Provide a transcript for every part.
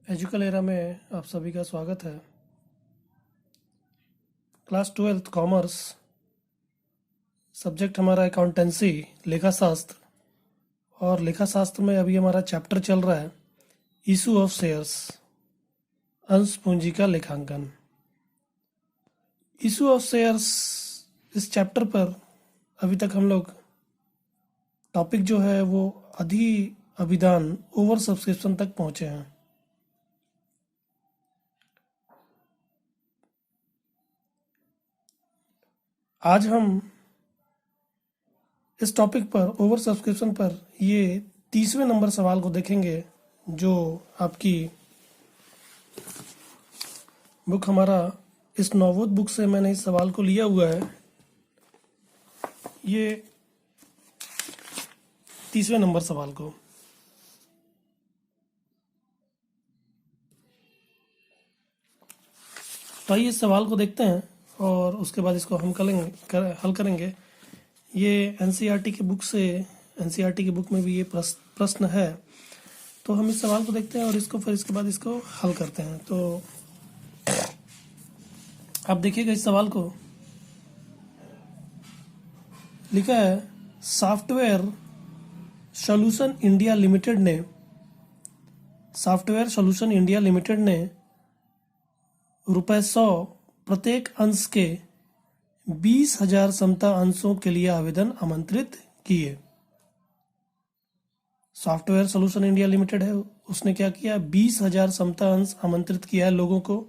एजुकल era में आप सभी का स्वागत है। क्लास 12th कॉमर्स, सब्जेक्ट हमारा अकाउंटेंसी, लेखा शास्त्र। और लेखा शास्त्र में अभी हमारा चैप्टर चल रहा है इशू ऑफ शेयर्स, अंश पूंजी का लेखांकन। इशू ऑफ शेयर्स, इस चैप्टर पर अभी तक हम लोग टॉपिक जो है वो अभिदान ओवर सब्सक्रिप्शन तक पहुंचे हैं। आज हम इस टॉपिक पर, ओवर सब्सक्रिप्शन पर, ये 30वें नंबर सवाल को देखेंगे जो आपकी बुक, हमारा इस नवोद बुक से मैंने इस सवाल को लिया हुआ है। ये 30वें नंबर सवाल को तो आइए इस सवाल को देखते हैं और उसके बाद इसको हम हल करेंगे। ये एनसीईआरटी की बुक से, एनसीईआरटी की बुक में भी ये प्रश्न है। तो हम इस सवाल को देखते हैं और फिर इसके बाद इसको हल करते हैं। तो आप देखिएगा इस सवाल को, लिखा है सॉफ्टवेयर सॉल्यूशन इंडिया लिमिटेड ने ₹100 प्रत्येक अंश के 20,000 समता अंशों के लिए आवेदन आमंत्रित किए। सॉफ्टवेयर सॉल्यूशन इंडिया लिमिटेड है, उसने क्या किया, 20,000 समता अंश आमंत्रित किया है लोगों को,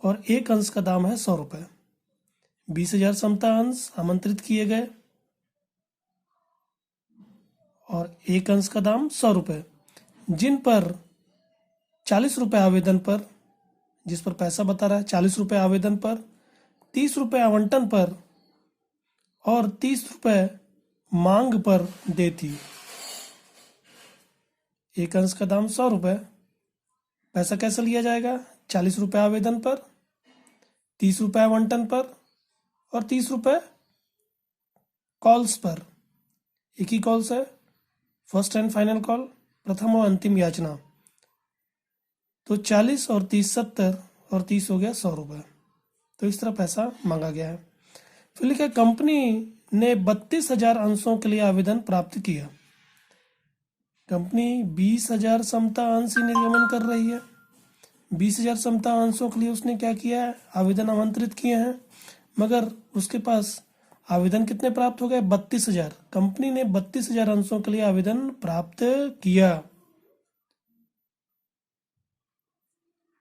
और एक अंश का दाम है ₹100। 20,000 समता अंश आमंत्रित किए गए और एक अंश का दाम ₹100, जिन पर ₹40 आवेदन पर, जिस पर पैसा बता रहा है ₹40 आवेदन पर, ₹30 आवंटन पर और ₹30 मांग पर देती। एक अंश का दाम ₹100, पैसा कैसे लिया जाएगा, ₹40 आवेदन पर, ₹30 आवंटन पर और ₹30 कॉल्स पर। एक ही कॉल्स है, फर्स्ट एंड फाइनल कॉल, प्रथम और अंतिम याचना। तो 40 और 30 70 और 30 हो गया ₹100। तो इस तरह पैसा मांगा गया है। फिर लिखा, कंपनी ने 32,000 अंशों के लिए आवेदन प्राप्त किया। कंपनी 20,000 समता अंश ही निर्गमन कर रही है। 20,000 समता अंशों के लिए उसने क्या किया है, आवेदन आमंत्रित किए हैं, मगर उसके पास आवेदन कितने प्राप्त हो गए, 32,000। कंपनी ने 32,000 अंशों के लिए आवेदन प्राप्त किया।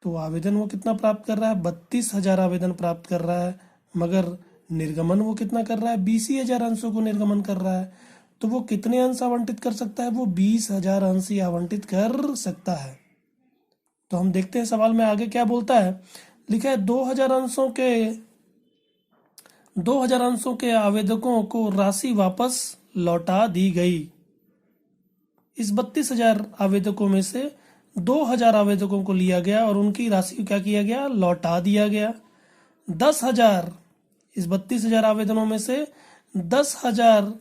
तो आवेदन वो कितना प्राप्त कर रहा है, 32,000 आवेदन प्राप्त कर रहा है, मगर निर्गमन वो कितना कर रहा है, 20,000 अंशों को निर्गमन कर रहा है। तो वो कितने अंश आवंटित कर सकता है, वो 20,000 अंश ही आवंटित कर सकता है। तो हम देखते हैं सवाल में आगे क्या बोलता है। लिखा है 2,000 अंशों के आवेदकों को राशि वापस लौटा दी गई। इस 32,000 आवेदकों में से 2,000 आवेदकों को लिया गया और उनकी राशि को क्या किया गया, लौटा दिया गया। 10,000, इस 32,000 आवेदनों में से 10,000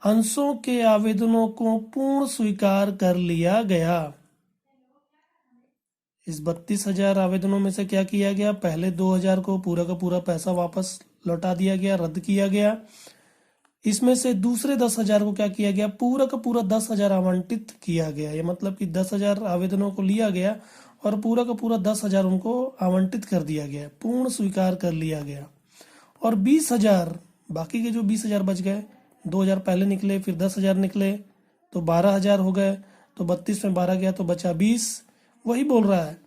अंशों के आवेदनों को पूर्ण स्वीकार कर लिया गया। इस 32,000 आवेदनों में से क्या किया गया, पहले 2,000 को पूरा का पूरा पैसा वापस लौटा दिया गया, रद्द किया गया। इसमें से दूसरे 10,000 को क्या किया गया, पूरा का पूरा 10,000 आवंटित किया गया। ये मतलब कि 10,000 आवेदनों को लिया गया और पूरा का पूरा 10,000 उनको आवंटित कर दिया गया, पूर्ण स्वीकार कर लिया गया। और 20,000, बाकी के जो 20,000 बच गए, 2,000 पहले निकले, फिर 10,000 निकले, तो 12,000 हो गए। तो 32 में 12 गया तो बचा 20। वही बोल रहा है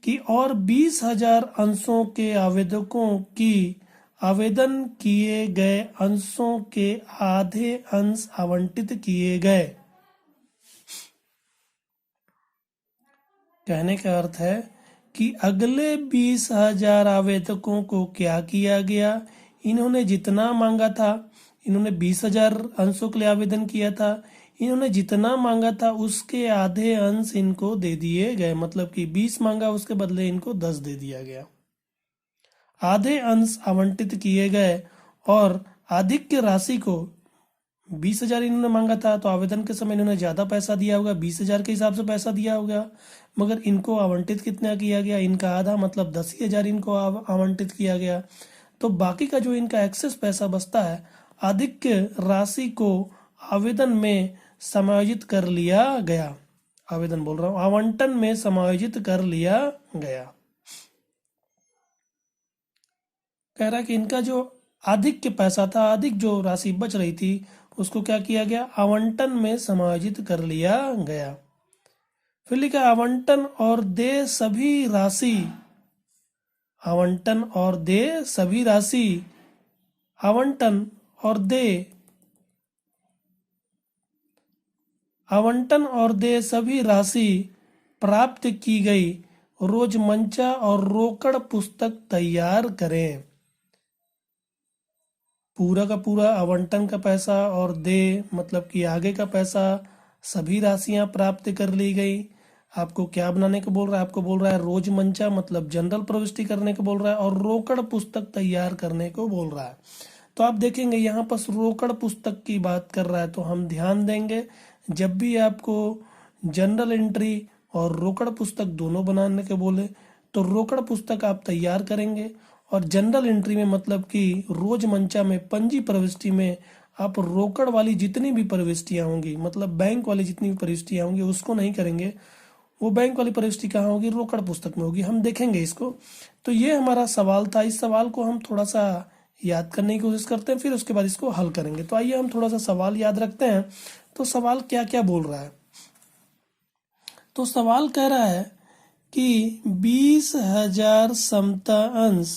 कि और 20,000 अंशों के आवेदकों की आवेदन किए गए अंशों के आधे अंश आवंटित किए गए। कहने का अर्थ है कि अगले 20,000 आवेदकों को क्या किया गया, इन्होंने जितना मांगा था, इन्होंने 20,000 अंशों के लिए आवेदन किया था, इन्होंने जितना मांगा था उसके आधे अंश इनको दे दिए गए। मतलब कि 20 मांगा, उसके बदले इनको 10 दे दिया गया। आधे अंश आवंटित किए गए और आधिक्य राशि को 20,000 इन्होंने मांगा था, तो आवेदन के समय इन्होंने ज़्यादा पैसा दिया होगा, 20,000 के हिसाब से पैसा दिया होगा। मगर इनको आवंटित कितना किया गया, इनका आधा मतलब 10,000 इनको आवंटित किया गया। तो बाकी का जो इनका एक्सेस पैसा बचता है, अधिक राशि को आवेदन में समायोजित कर लिया गया। आवेदन बोल रहा हूँ, आवंटन में समायोजित कर लिया गया। कह रहा है कि इनका जो अधिक के पैसा था, अधिक जो राशि बच रही थी, उसको क्या किया गया, आवंटन में समायोजित कर लिया गया। फिर लिखा आवंटन और दे सभी राशि, आवंटन और दे सभी राशि, आवंटन और दे, आवंटन और दे सभी राशि प्राप्त की गई रोजमंचा और रोकड़ पुस्तक तैयार करें। पूरा का पूरा आवंटन का पैसा और दे मतलब कि आगे का पैसा, सभी राशियां प्राप्त कर ली गई। आपको क्या बनाने को बोल रहा है, आपको बोल रहा है रोजमंचा मतलब जनरल प्रविष्टि करने को बोल रहा है, और रोकड़ पुस्तक तैयार करने को बोल रहा है। तो आप देखेंगे यहाँ पर रोकड़ पुस्तक की बात कर रहा है, तो हम ध्यान देंगे जब भी आपको जनरल एंट्री और रोकड़ पुस्तक दोनों बनाने के बोले, तो रोकड़ पुस्तक आप तैयार करेंगे, और जनरल एंट्री में मतलब कि रोजमंचा में पंजी प्रविष्टि में आप रोकड़ वाली जितनी भी प्रविष्टियां होंगी, मतलब बैंक वाली जितनी भी प्रविष्टियां होंगी उसको नहीं करेंगे। वो बैंक वाली प्रविष्टि कहाँ होगी, रोकड़ पुस्तक में होगी, हम देखेंगे इसको। तो ये हमारा सवाल था, इस सवाल को हम थोड़ा सा याद करने की कोशिश करते हैं, फिर उसके बाद इसको हल करेंगे। तो आइए हम थोड़ा सा सवाल याद रखते हैं। तो सवाल क्या क्या बोल रहा है, तो सवाल कह रहा है कि 20,000 समता अंश,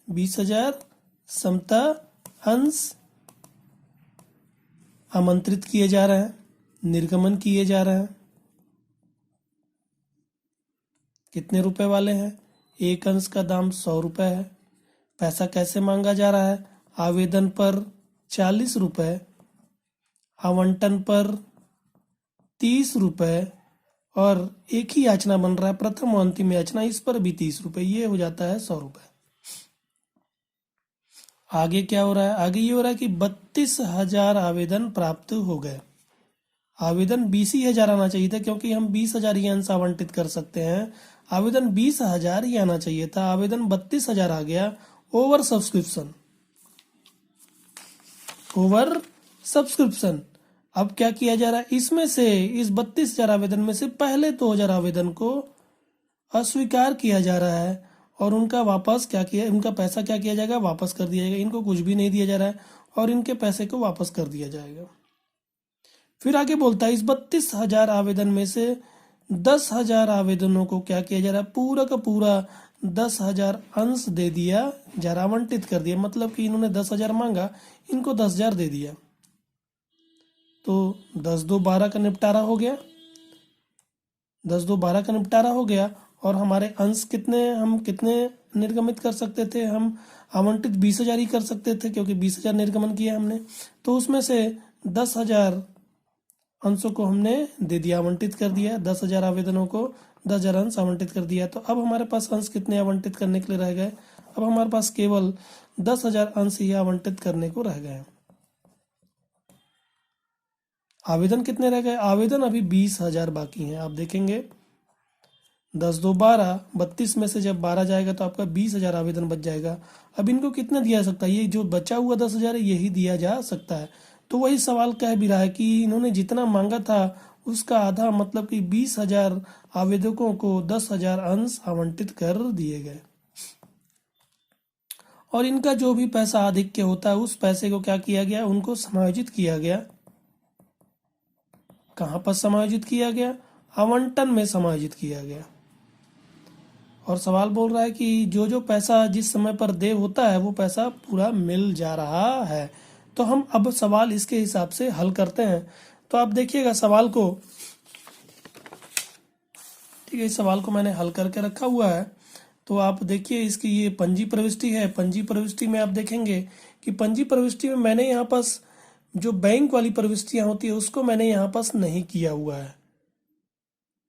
20,000 समता अंश आमंत्रित किए जा रहे हैं, निर्गमन किए जा रहे हैं। कितने रुपए वाले हैं, एक अंश का दाम 100 रुपए है। पैसा कैसे मांगा जा रहा है, आवेदन पर 40 रुपए, आवंटन पर 30 रुपए, और एक ही याचना बन रहा है, प्रथम और अंतिम याचना, इस पर भी 30 रुपए, ये हो जाता है 100 रुपए। आगे क्या हो रहा है, आगे ये हो रहा है कि 32,000 आवेदन प्राप्त हो गए। आवेदन 20,000 आना चाहिए था, क्योंकि हम 20,000 ही अंश आवंटित कर सकते हैं। आवेदन 20,000 ही आना चाहिए था, आवेदन 32,000 आ गया। Over subscription, over subscription. अब क्या किया जा रहा है, इसमें से इस 32,000 आवेदन में से पहले 2,000 आवेदन को अस्वीकार किया जा रहा है, और उनका वापस क्या किया, उनका पैसा क्या किया जाएगा, वापस कर दिया जाएगा। इनको कुछ भी नहीं दिया जा रहा है, और इनके पैसे को वापस कर दिया जाएगा। फिर आगे बोलता है इस 32,000 आवेदन में से 10,000 आवेदनों को क्या किया जा रहा है, पूरा का पूरा 10,000 अंश दे दिया जा रहा, आवंटित कर दिया। मतलब कि इन्होंने 10,000 मांगा, इनको 10,000 दे दिया, तो 10 2 12 का निपटारा हो गया, 10 2 12 का निपटारा हो गया। और हमारे अंश कितने, हम कितने निर्गमित कर सकते थे, हम आवंटित 20,000 ही कर सकते थे, क्योंकि 20,000 निर्गमन किया हमने। तो उसमें से 10,000 अंशों को हमने दे दिया, आवंटित कर दिया। 10,000 आवेदनों को 10,000 अंश आवंटित कर दिया। तो अब हमारे पास अंश कितने आवंटित करने के लिए रह गए, अब हमारे पास केवल 10,000 अंश ही आवंटित करने को रह गए। आवेदन कितने रह गए, आवेदन अभी 20,000 बाकी हैं। आप देखेंगे 10 2 12, 32 में से जब 12 जाएगा तो आपका 20,000 आवेदन बच जाएगा। अब इनको कितना दिया जा सकता है, ये जो बचा हुआ 10,000 है यही दिया जा सकता है। तो वही सवाल कह भी रहा है कि इन्होंने जितना मांगा था उसका आधा, मतलब कि 20,000 आवेदकों को 10,000 अंश आवंटित कर दिए गए, और इनका जो भी पैसा आधिक्य होता है उस पैसे को क्या किया गया, उनको समायोजित किया गया। कहाँ पर समायोजित किया गया, आवंटन में समायोजित किया गया। और सवाल बोल रहा है कि जो जो पैसा जिस समय पर देय होता है वो पैसा पूरा मिल जा रहा है। तो हम अब सवाल इसके हिसाब से हल करते हैं। तो आप देखिएगा सवाल को, ठीक है, इस सवाल को मैंने हल करके रखा हुआ है। तो आप देखिए इसकी ये पंजी प्रविष्टि है। पंजी प्रविष्टि में आप देखेंगे कि पंजी प्रविष्टि में मैंने यहाँ पास जो बैंक वाली प्रविष्टियां होती है उसको मैंने यहाँ पास नहीं किया हुआ है।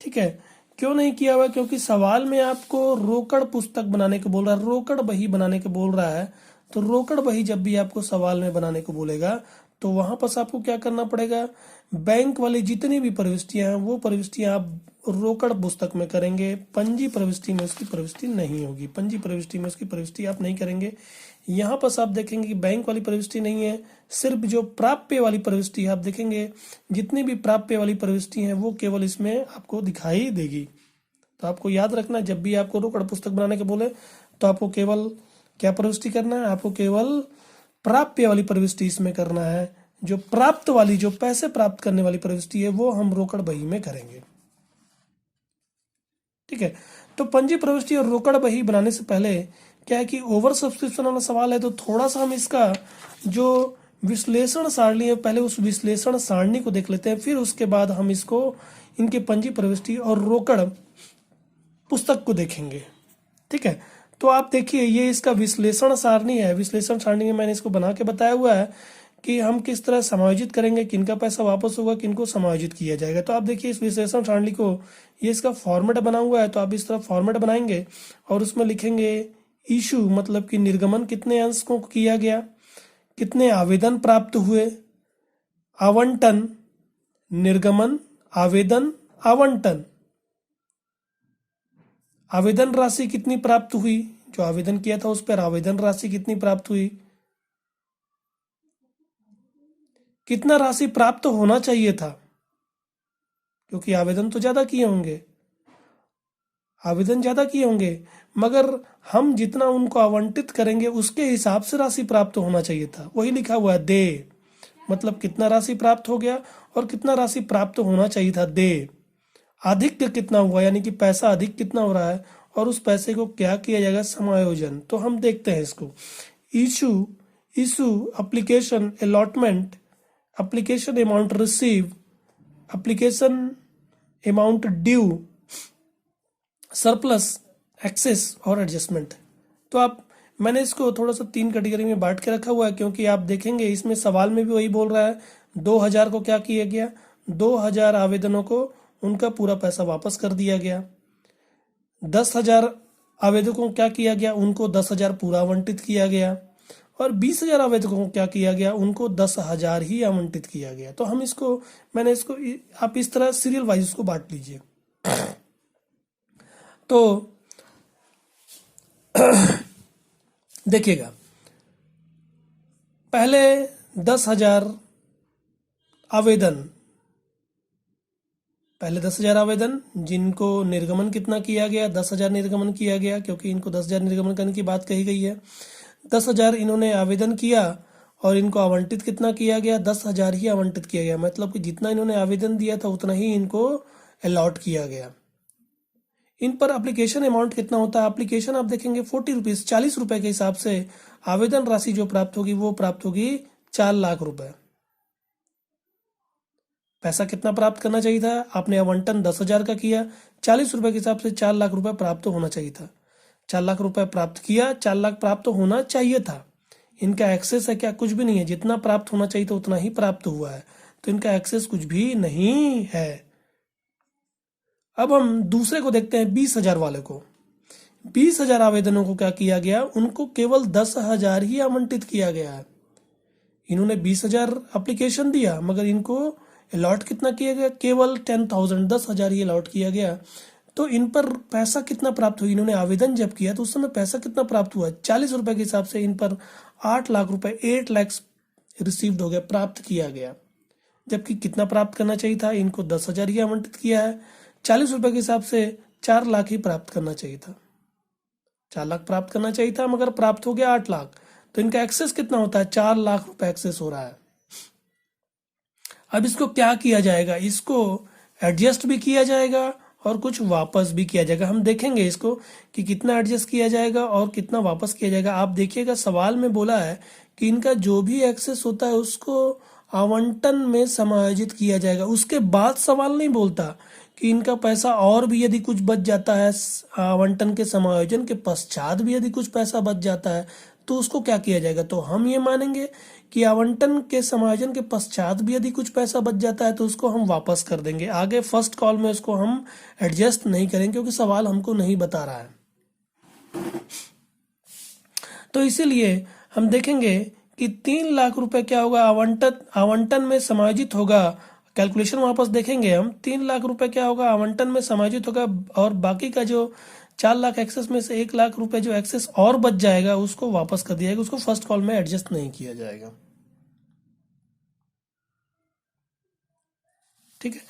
ठीक है, क्यों नहीं किया हुआ, क्योंकि सवाल में आपको रोकड़ पुस्तक बनाने को बोल रहा है, रोकड़ बही बनाने को बोल रहा है। तो रोकड़ बही जब भी आपको सवाल में बनाने को बोलेगा तो वहां पर आपको क्या करना पड़ेगा, बैंक वाली जितनी भी प्रविष्टियां हैं वो प्रविष्टियां आप रोकड़ पुस्तक में करेंगे, पंजी प्रविष्टि में उसकी प्रविष्टि नहीं होगी, पंजी प्रविष्टि में उसकी प्रविष्टि आप नहीं करेंगे। यहाँ पर आप देखेंगे कि बैंक वाली प्रविष्टि नहीं है, सिर्फ जो प्राप्य वाली प्रविष्टि है आप देखेंगे, जितनी भी प्राप्य वाली प्रविष्टि हैं वो केवल इसमें आपको दिखाई देगी। तो आपको याद रखना, जब भी आपको रोकड़ पुस्तक बनाने के बोले तो आपको केवल क्या प्रविष्टि करना है, आपको केवल प्राप्य वाली प्रविष्टि इसमें करना है। जो प्राप्त वाली, जो पैसे प्राप्त करने वाली प्रविष्टि है वो हम रोकड़ बही में करेंगे। ठीक है, तो पंजी प्रविष्टि और रोकड़ बही बनाने से पहले क्या है कि ओवर सब्सक्रिप्शन वाला सवाल है, तो थोड़ा सा हम इसका जो विश्लेषण सारणी है पहले उस विश्लेषण सारणी को देख लेते हैं, फिर उसके बाद हम इसको इनके पंजी प्रविष्टि और रोकड़ पुस्तक को देखेंगे। ठीक है, तो आप देखिए ये इसका विश्लेषण सारणी है। विश्लेषण सारणी में मैंने इसको बना के बताया हुआ है कि हम किस तरह समायोजित करेंगे, किनका पैसा वापस होगा, किनको समायोजित किया जाएगा। तो आप देखिए इस विश्लेषण सारणी को, ये इसका फॉर्मेट बना हुआ है, तो आप इस तरह फॉर्मेट बनाएंगे और उसमें लिखेंगे इशू, मतलब कि निर्गमन कितने अंश को किया गया, कितने आवेदन प्राप्त हुए, आवंटन, निर्गमन, आवेदन, आवंटन, आवेदन राशि कितनी प्राप्त हुई, जो आवेदन किया था उस पर आवेदन राशि कितनी प्राप्त हुई, कितना राशि प्राप्त होना चाहिए था, क्योंकि आवेदन तो ज्यादा किए होंगे, आवेदन ज्यादा किए होंगे, मगर हम जितना उनको आवंटित करेंगे उसके हिसाब से राशि प्राप्त होना चाहिए था, वही लिखा हुआ है दे, मतलब कितना राशि प्राप्त हो गया और कितना राशि प्राप्त होना चाहिए था दे। अधिक कितना हुआ, यानी कि पैसा अधिक कितना हो रहा है और उस पैसे को क्या किया जाएगा, समायोजन। तो हम देखते हैं इसको, issue, issue, application, allotment, application amount receive, application amount due, surplus, excess और एडजस्टमेंट। तो आप, मैंने इसको थोड़ा सा 3 कैटेगरी में बांट के रखा हुआ है, क्योंकि आप देखेंगे इसमें सवाल में भी वही बोल रहा है। 2000 को क्या किया गया, 2000 आवेदनों को उनका पूरा पैसा वापस कर दिया गया। 10,000 आवेदकों को क्या किया गया, उनको 10,000 पूरा आवंटित किया गया। और 20,000 आवेदकों को क्या किया गया, उनको 10,000 ही आवंटित किया गया। तो हम इसको, मैंने इसको, आप इस तरह सीरियल वाइज उसको बांट लीजिए। तो देखिएगा, पहले 10,000 आवेदन, पहले 10,000 आवेदन जिनको निर्गमन कितना किया गया, 10,000 निर्गमन किया गया, क्योंकि इनको 10,000 निर्गमन करने की बात कही गई है। 10,000 इन्होंने आवेदन किया और इनको आवंटित कितना किया गया, 10,000 ही आवंटित किया गया, मतलब कि जितना इन्होंने आवेदन दिया था उतना ही इनको अलॉट किया गया। इन पर एप्लीकेशन अमाउंट कितना होता है, एप्लीकेशन आप देखेंगे 40 रुपीज, 40 रुपए के हिसाब से आवेदन राशि जो प्राप्त होगी वो प्राप्त होगी 4 लाख रुपए। पैसा कितना प्राप्त करना चाहिए था, आपने आवंटन 10,000 का किया, 40 रुपए के हिसाब से 4 लाख रुपए प्राप्त होना चाहिए था। 4 लाख रुपए प्राप्त किया, 4 लाख प्राप्त होना चाहिए था। इनका एक्सेस है क्या, कुछ भी नहीं है, जितना प्राप्त होना चाहिए था उतना ही प्राप्त हुआ है, तो इनका एक्सेस कुछ भी नहीं है। अब हम दूसरे को देखते हैं, 20,000 वाले को। 20,000 आवेदनों को क्या किया गया, उनको केवल 10,000 ही आवंटित किया गया है। इन्होंने 20,000 एप्लीकेशन दिया, मगर इनको अलॉट कितना किया गया, केवल 10,000, 10,000 ही अलॉट किया गया। तो इन पर पैसा कितना प्राप्त हुआ, इन्होंने आवेदन जब किया तो उस समय पैसा कितना प्राप्त हुआ, 40 रुपए के हिसाब से इन पर 8 लाख रुपए, 8 लाख रिसीव्ड हो गया, प्राप्त किया गया। जबकि कितना प्राप्त करना चाहिए था, इनको 10,000 ही आवंटित किया है, 40 रुपए के हिसाब से 4 लाख ही प्राप्त करना चाहिए था, 4 लाख प्राप्त करना चाहिए था, मगर प्राप्त हो गया 8 लाख। तो इनका एक्सेस कितना होता है, 4 लाख रुपए एक्सेस हो रहा है। अब इसको क्या किया जाएगा, इसको एडजस्ट भी किया जाएगा और कुछ वापस भी किया जाएगा। हम देखेंगे इसको कि कितना एडजस्ट किया जाएगा और कितना वापस किया जाएगा। आप देखिएगा सवाल में बोला है कि इनका जो भी एक्सेस होता है उसको आवंटन में समायोजित किया जाएगा। उसके बाद सवाल नहीं बोलता कि इनका पैसा और भी यदि कुछ बच जाता है, आवंटन के समायोजन के पश्चात भी यदि कुछ पैसा बच जाता है तो उसको क्या किया जाएगा। तो हम ये मानेंगे कि आवंटन के समायोजन के पश्चात भी यदि कुछ पैसा बच जाता है तो उसको हम वापस कर देंगे। आगे फर्स्ट कॉल में उसको हम एडजस्ट नहीं करेंगे क्योंकि सवाल हमको नहीं बता रहा है। तो इसीलिए हम देखेंगे कि 3 लाख रुपए क्या होगा, आवंटन आवंटन में समायोजित होगा। कैलकुलेशन वापस देखेंगे हम, 3 लाख रुपए क्या होगा, आवंटन में समायोजित होगा, और बाकी का जो 4 लाख एक्सेस में से 1 लाख रुपए जो एक्सेस और बच जाएगा उसको वापस कर दिया जाएगा, उसको फर्स्ट कॉल में एडजस्ट नहीं किया जाएगा। ठीक है,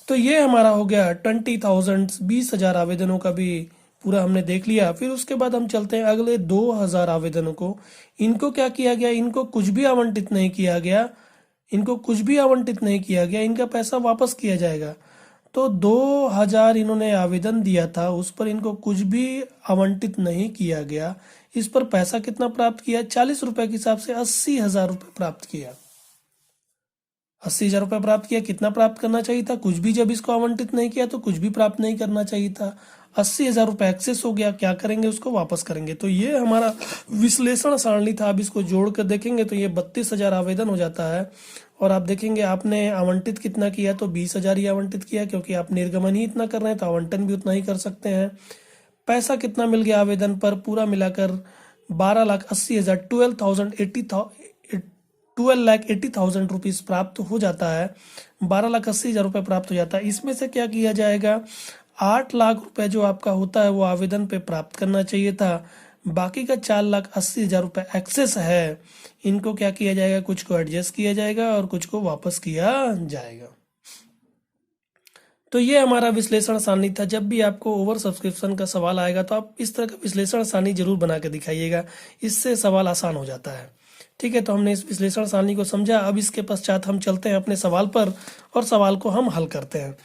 तो ये हमारा हो गया 20,000, 20,000 आवेदनों का भी पूरा हमने देख लिया। फिर उसके बाद हम चलते हैं अगले 2,000 आवेदनों को। इनको क्या किया गया, इनको कुछ भी आवंटित नहीं किया गया, इनको कुछ भी आवंटित नहीं किया गया, इनका पैसा वापस किया जाएगा। तो 2,000 इन्होंने आवेदन दिया था, उस पर इनको कुछ भी आवंटित नहीं किया गया। इस पर पैसा कितना प्राप्त किया, 40 रुपए के हिसाब से 80,000 रुपये प्राप्त किया। 80,000 रुपये प्राप्त किया। कितना प्राप्त करना चाहिए था, कुछ भी जब इसको आवंटित नहीं किया तो कुछ भी प्राप्त नहीं करना चाहिए था। 80,000 रुपये एक्सेस हो गया, क्या करेंगे, उसको वापस करेंगे। तो ये हमारा विश्लेषण सारणी था। अब इसको जोड़ कर देखेंगे तो ये 32,000 आवेदन हो जाता है। और आप देखेंगे आपने आवंटित कितना किया, तो 20,000 ही आवंटित किया, क्योंकि आप निर्गमन ही इतना कर रहे हैं तो आवंटन भी उतना ही कर सकते हैं। पैसा कितना मिल गया आवेदन पर, पूरा मिलाकर 12,80,000, 12,80,000 रुपीज प्राप्त हो जाता है। 12,80,000 रुपये प्राप्त हो जाता है। इसमें से क्या किया जाएगा, 8 लाख रुपए जो आपका होता है वो आवेदन पे प्राप्त करना चाहिए था। बाकी का 4,80,000 रुपये एक्सेस है, इनको क्या किया जाएगा, कुछ को एडजस्ट किया जाएगा और कुछ को वापस किया जाएगा। तो ये हमारा विश्लेषण सारणी था। जब भी आपको ओवर सब्सक्रिप्शन का सवाल आएगा तो आप इस तरह का विश्लेषण सारणी जरूर बना के दिखाइएगा, इससे सवाल आसान हो जाता है। ठीक है, तो हमने इस विश्लेषण सारणी को समझा। अब इसके पश्चात हम चलते हैं अपने सवाल पर और सवाल को हम हल करते हैं।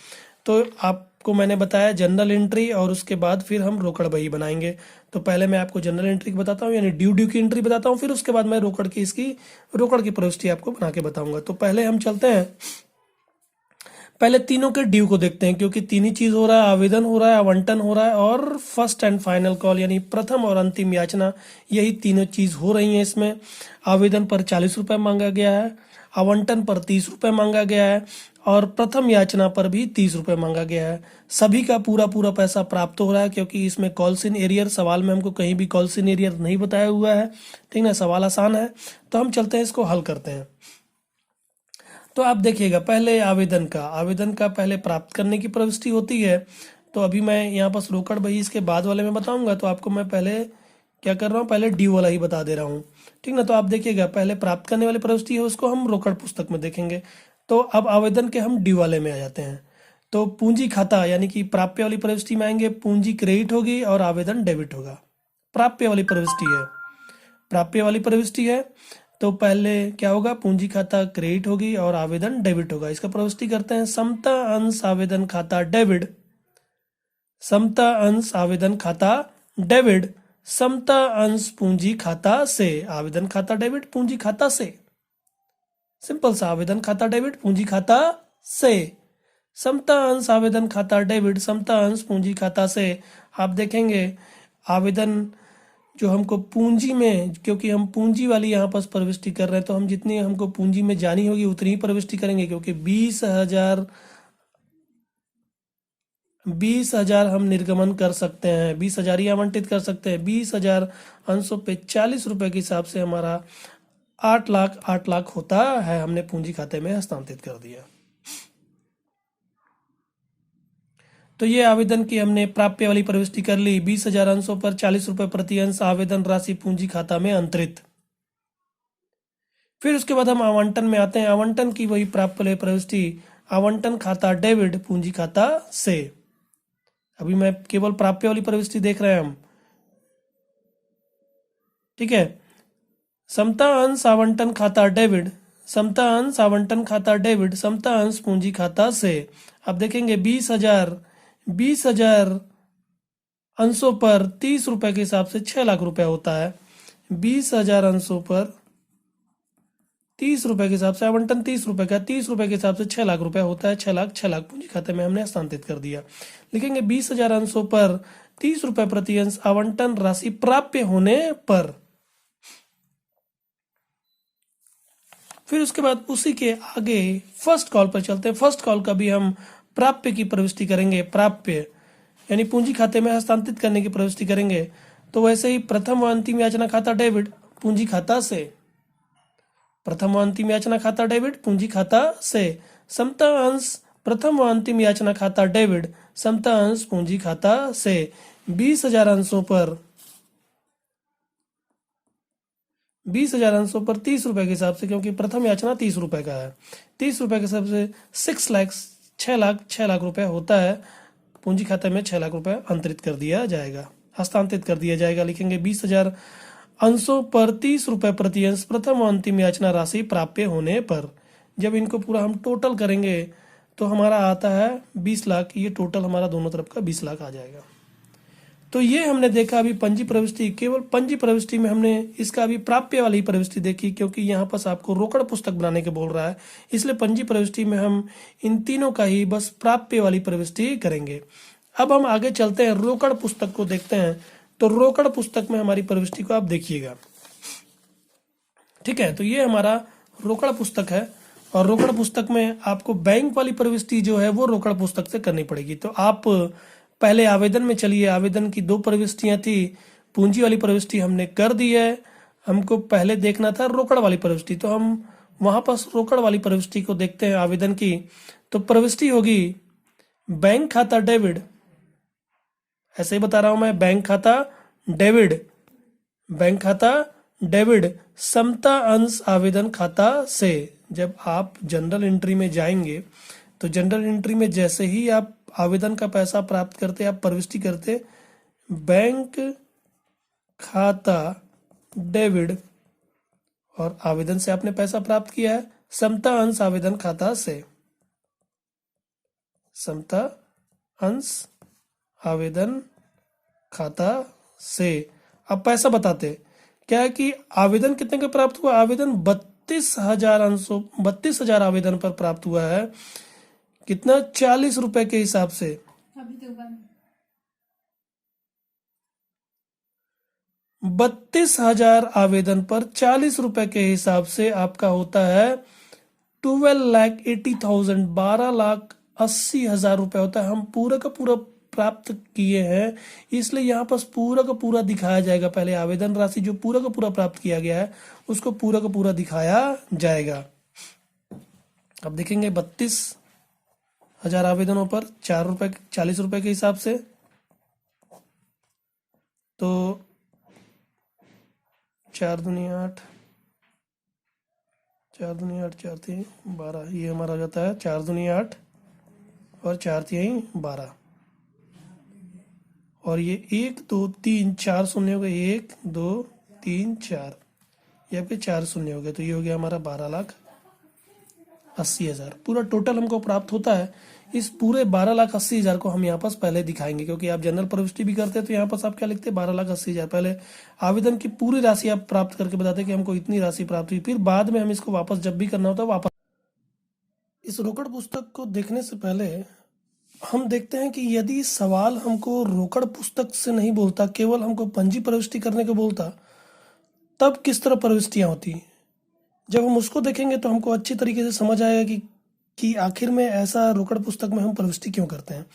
तो आपको मैंने बताया जनरल एंट्री, और उसके बाद फिर हम रोकड़ बही बनाएंगे। तो पहले मैं आपको जनरल एंट्री की बताता हूँ, यानी ड्यू की एंट्री बताता हूँ, फिर उसके बाद मैं रोकड़ की प्रविष्टि आपको बना के बताऊंगा। तो पहले हम चलते हैं, पहले तीनों के ड्यू को देखते हैं, क्योंकि तीन ही चीज हो रहा है, आवेदन हो रहा है, आवंटन हो रहा है, और फर्स्ट एंड फाइनल कॉल यानी प्रथम और अंतिम याचना, यही तीनों चीज हो रही हैं इसमें। आवेदन पर 40 रुपए मांगा गया है, आवंटन पर 30 रुपए मांगा गया है, और प्रथम याचना पर भी 30 रुपए मांगा गया है। सभी का पूरा पूरा पैसा प्राप्त हो रहा है, क्योंकि इसमें कॉल्स इन एरियर, सवाल में हमको कहीं भी कॉल्स इन एरियर नहीं बताया हुआ है। ठीक ना, सवाल आसान है। तो हम चलते हैं, इसको हल करते हैं। तो आप देखिएगा, पहले आवेदन का पहले प्राप्त करने की प्रविष्टि होती है। तो अभी मैं यहाँ पर रोकड़ बही इसके बाद वाले में बताऊंगा, तो आपको मैं पहले क्या कर रहा हूँ, पहले ड्यू वाला ही बता दे रहा हूँ। ठीक ना, तो आप देखिएगा, पहले प्राप्त करने वाली प्रविष्टि है, उसको हम रोकड़ पुस्तक में देखेंगे। तो अब आवेदन के हम ड्यू वाले में आ जाते हैं। तो पूंजी खाता यानी कि प्राप्य वाली प्रविष्टि में आएंगे, पूंजी क्रेडिट होगी और आवेदन डेबिट होगा। प्राप्य वाली प्रविष्टि है, तो पहले क्या होगा, पूंजी खाता क्रेडिट होगी और आवेदन डेबिट होगा। इसका प्रविष्टि करते हैं, समता अंश आवेदन खाता डेबिट, समता अंश आवेदन खाता डेबिट, समता अंश पूंजी खाता से। आवेदन खाता डेबिट, पूंजी खाता से, सिंपल सा, आवेदन खाता डेबिट, पूंजी खाता से। समता अंश आवेदन खाता डेबिट, समता अंश पूंजी खाता से। आप देखेंगे आवेदन जो हमको पूंजी में, क्योंकि हम पूंजी वाली यहाँ पर प्रविष्टि कर रहे हैं, तो हम जितनी हमको पूंजी में जानी होगी उतनी ही प्रविष्टि करेंगे, क्योंकि 20,000 हम निर्गमन कर सकते हैं, 20,000 ही आवंटित कर सकते हैं। 20,000 अंशों पे 40 रुपए के हिसाब से हमारा 8 लाख होता है, हमने पूंजी खाते में हस्तांतरित कर दिया। तो ये आवेदन की हमने प्राप्य वाली प्रविष्टि कर ली। 20,000 अंशों पर 40 रुपए प्रति अंश आवेदन राशि पूंजी खाता में अंतरित। फिर उसके बाद हम आवंटन में आते हैं। आवंटन की वही प्राप्य वाली प्रविष्टि, आवंटन खाता डेबिट, पूंजी खाता से। अभी मैं केवल प्राप्य वाली प्रविष्टि देख रहे हैं हम। ठीक है, समता अंश आवंटन खाता डेबिट, समता अंश आवंटन खाता डेबिट, समता अंश पूंजी खाता से। अब देखेंगे 20,000 अंशों पर 30 रुपए के हिसाब से 6 लाख रुपया होता है। 20,000 अंशों पर 30 रुपए के हिसाब से आवंटन 30 रुपए का, 30 रुपए के हिसाब से 6 लाख रुपया होता है। 6 लाख पूंजी खाते में हमने हस्तांतरित कर दिया। लिखेंगे 20,000 अंशों पर 30 रुपए प्रति अंश आवंटन राशि प्राप्य होने पर। फिर उसके बाद उसी के आगे फर्स्ट कॉल पर चलते हैं। फर्स्ट कॉल का भी हम प्राप्य की प्रविष्टि करेंगे, प्राप्य यानी पूंजी खाते में हस्तांतरित करने की प्रविष्टि करेंगे। तो वैसे ही प्रथम व अंतिम याचना खाता डेबिट, पूंजी खाता से। प्रथम व अंतिम याचना खाता डेबिट पूंजी खाता से। समता अंश प्रथम व अंतिम याचना खाता डेबिट समता अंश पूंजी खाता से। 20,000 अंशों पर 20,000 अंशों पर 30 रुपए के हिसाब से, क्योंकि प्रथम याचना 30 रुपए का है, 30 रुपए के हिसाब से 6 लाख रुपए होता है। पूंजी खाते में 6 लाख रुपए अंतरित कर दिया जाएगा, हस्तांतरित कर दिया जाएगा। लिखेंगे 20,000 अंशों पर 30 रुपए प्रति अंश प्रथम और अंतिम याचना राशि प्राप्य होने पर। जब इनको पूरा हम टोटल करेंगे तो हमारा आता है 20 लाख। ये टोटल हमारा दोनों तरफ का 20 लाख आ जाएगा। तो ये हमने देखा अभी पंजी प्रविष्टि, केवल पंजी प्रविष्टि में हमने इसका अभी प्राप्य वाली प्रविष्टि देखी, क्योंकि यहाँ पर आपको रोकड़ पुस्तक बनाने के बोल रहा है, इसलिए पंजी प्रविष्टि में हम इन तीनों का ही बस प्राप्य वाली प्रविष्टि करेंगे। अब हम आगे चलते हैं, रोकड़ पुस्तक को देखते हैं। तो रोकड़ पुस्तक में हमारी प्रविष्टि को आप देखिएगा, ठीक है। तो ये हमारा रोकड़ पुस्तक है, और रोकड़ पुस्तक में आपको बैंक वाली प्रविष्टि जो है वो रोकड़ पुस्तक से करनी पड़ेगी। तो आप पहले आवेदन में चलिए। आवेदन की 2 प्रविष्टियां थी, पूंजी वाली प्रविष्टि हमने कर दी है, हमको पहले देखना था रोकड़ वाली प्रविष्टि। तो हम वहां पर रोकड़ वाली प्रविष्टि को देखते हैं आवेदन की। तो प्रविष्टि होगी बैंक खाता डेबिट, ऐसे ही बता रहा हूं मैं, बैंक खाता डेबिट, बैंक खाता डेबिट समता अंश आवेदन खाता से। जब आप जनरल एंट्री में जाएंगे तो जनरल एंट्री में जैसे ही आप आवेदन का पैसा प्राप्त करते, आप प्रविष्टि करते बैंक खाता डेबिट, और आवेदन से आपने पैसा प्राप्त किया है समता अंश आवेदन खाता से, समता अंश आवेदन खाता से। अब पैसा बताते क्या है कि आवेदन कितने का प्राप्त हुआ। आवेदन 32,000 आवेदन पर प्राप्त हुआ है। कितना, 40 रुपए के हिसाब से। 32,000 आवेदन पर 40 रुपए के हिसाब से आपका होता है 12,80,000, 12,80,000 रुपए होता है। हम पूरा का पूरा प्राप्त किए हैं, इसलिए यहाँ पर पूरा का पूरा दिखाया जाएगा। पहले आवेदन राशि जो पूरा का पूरा प्राप्त किया गया है उसको पूरा का पूरा दिखाया जाएगा। अब देखेंगे 32,000 आवेदनों पर 40 रुपए के हिसाब से, तो 4 दूनी 8, 4 दूनी 8, 4 3 12, ये हमारा हो जाता है 4 दूनी 8 और 4 3 12, और ये 1 2 3 4 शून्य हो गए, 1 2 3 4, ये आपके 4 शून्य हो गए। तो ये हो गया हमारा 12,80,000 पूरा टोटल हमको प्राप्त होता है। इस पूरे 12,80,000 को हम यहाँ पास पहले दिखाएंगे, क्योंकि आप जनरल प्रविष्टि भी करते हैं तो यहाँ पास आप क्या लिखते हैं 12,80,000। पहले आवेदन की पूरी राशि आप प्राप्त करके बताते हैं कि हमको इतनी राशि प्राप्त हुई, फिर बाद में हम इसको वापस जब भी करना होता है वापस। इस रोकड़ पुस्तक को देखने से पहले हम देखते हैं कि यदि सवाल हमको रोकड़ पुस्तक से नहीं बोलता, केवल हमको पंजी प्रविष्टि करने को बोलता, तब किस तरह प्रविष्टियां होती। जब हम उसको देखेंगे तो हमको अच्छी तरीके से समझ आएगा कि आखिर में ऐसा रोकड़ पुस्तक में हम प्रविष्टि क्यों करते हैं।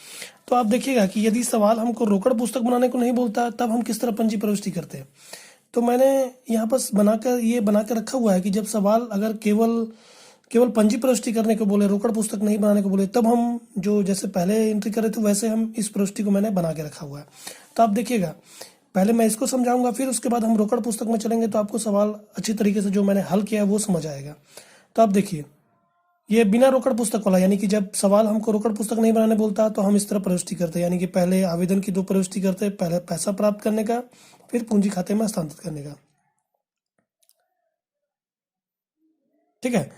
तो आप देखिएगा कि यदि सवाल हमको रोकड़ पुस्तक बनाने को नहीं बोलता, तब हम किस तरह पंजी प्रविष्टि करते हैं। तो मैंने यहाँ पर बना कर रखा हुआ है कि जब सवाल अगर केवल पंजी प्रविष्टि करने को बोले, रोकड़ पुस्तक नहीं बनाने को बोले, तब हम जो जैसे पहले एंट्री करे थे वैसे हम इस प्रविष्टि को मैंने बना के रखा हुआ है। तो आप देखिएगा, पहले मैं इसको समझाऊंगा, फिर उसके बाद हम रोकड़ पुस्तक में चलेंगे तो आपको सवाल अच्छी तरीके से जो मैंने हल किया है वो समझ आएगा। तो आप देखिए, ये बिना रोकड़ पुस्तक वाला, यानी कि जब सवाल हमको रोकड़ पुस्तक नहीं बनाने बोलता तो हम इस तरह प्रविष्टि करते हैं, यानी कि पहले आवेदन की 2 प्रविष्टि करते हैं, पहले पैसा प्राप्त करने का, फिर पूंजी खाते में हस्तांतरित करने का, ठीक है।